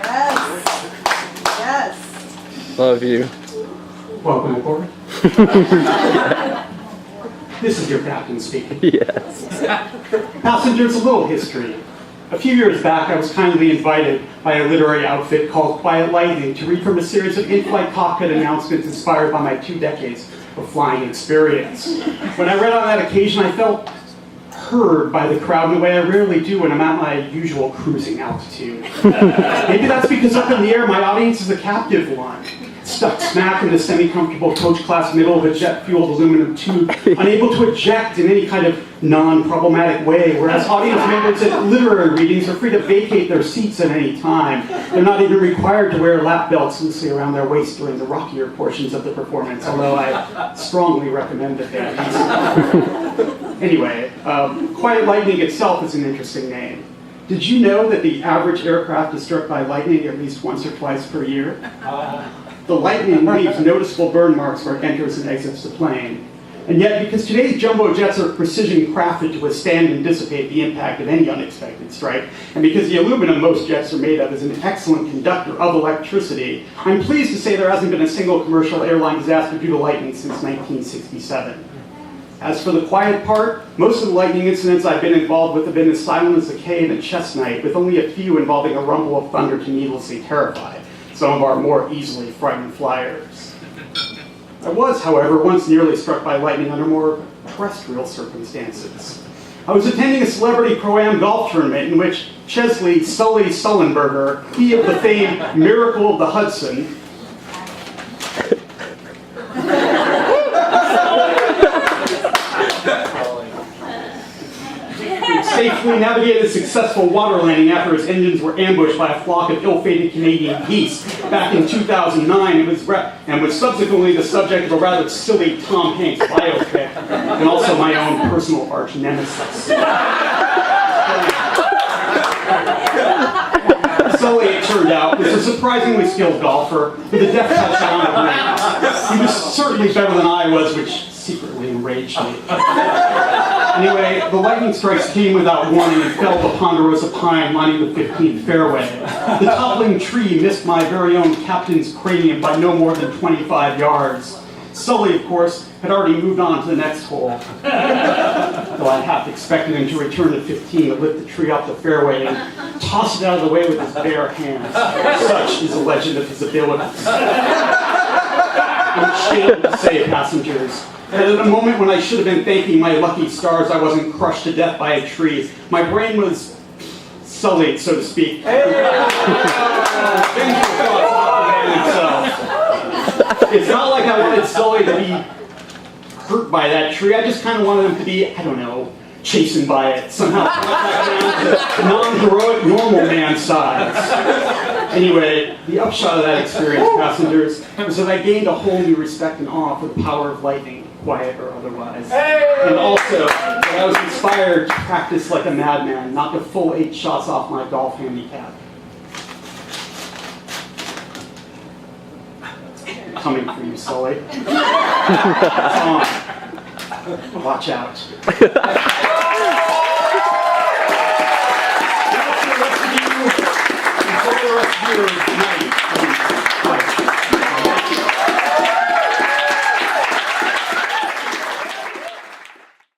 Yes. Yes. Love you. Welcome aboard. This is your captain speaking. Yes. Passengers, a little history. A few years back, I was kindly invited by a literary outfit called Quiet Lightning to read from a series of in-flight cockpit announcements inspired by my 2 decades of flying experience. When I read on that occasion, I felt heard by the crowd in a way I rarely do when I'm at my usual cruising altitude. Maybe that's because up in the air, my audience is a captive one, stuck smack in the semi-comfortable coach class middle of a jet-fueled aluminum tube, unable to eject in any kind of non-problematic way, whereas audience members at literary readings are free to vacate their seats at any time. They're not even required to wear lap belts loosely around their waist during the rockier portions of the performance, although I strongly recommend that they do. Anyway, Quiet Lightning itself is an interesting name. Did you know that the average aircraft is struck by lightning at least once or twice per year? The lightning leaves noticeable burn marks where it enters and exits the plane. And yet, because today's jumbo jets are precision crafted to withstand and dissipate the impact of any unexpected strike, and because the aluminum most jets are made of is an excellent conductor of electricity, I'm pleased to say there hasn't been a single commercial airline disaster due to lightning since 1967. As for the quiet part, most of the lightning incidents I've been involved with have been as silent as a K in a chess night, with only a few involving a rumble of thunder to needlessly terrify some of our more easily frightened flyers. I was, however, once nearly struck by lightning under more terrestrial circumstances. I was attending a celebrity pro-am golf tournament in which Chesley Sully Sullenberger, he of the famed Miracle of the Hudson, safely navigated a successful water landing after his engines were ambushed by a flock of ill-fated Canadian geese back in 2009 and was subsequently the subject of a rather silly Tom Hanks biopic and also my own personal arch nemesis. Sully, it turned out, was a surprisingly skilled golfer with a deft touch on the range. He was certainly better than I was, which secretly enraged me. Anyway, the lightning strikes came without warning and fell the ponderosa pine lining the 15th fairway. The toppling tree missed my very own captain's cranium by no more than 25 yards. Sully, of course, had already moved on to the next hole. Though I half expected him to return to 15 to lift the tree off the fairway and toss it out of the way with his bare hands. Such is the legend of his abilities. I'm ashamed to say, passengers, that at a moment when I should have been thanking my lucky stars I wasn't crushed to death by a tree, my brain was sullied, so to speak. It's not like I wanted Sully to be hurt by that tree. I just kind of wanted him to be, I don't know, chastened by it. Somehow down to non-heroic normal man size. Anyway, the upshot of that experience, passengers, was that I gained a whole new respect and awe for the power of lightning, quiet or otherwise. And also, that I was inspired to practice like a madman, knock a full 8 shots off my golf handicap. Coming for you, Sully. Come on. Watch out. Enjoy the rest of your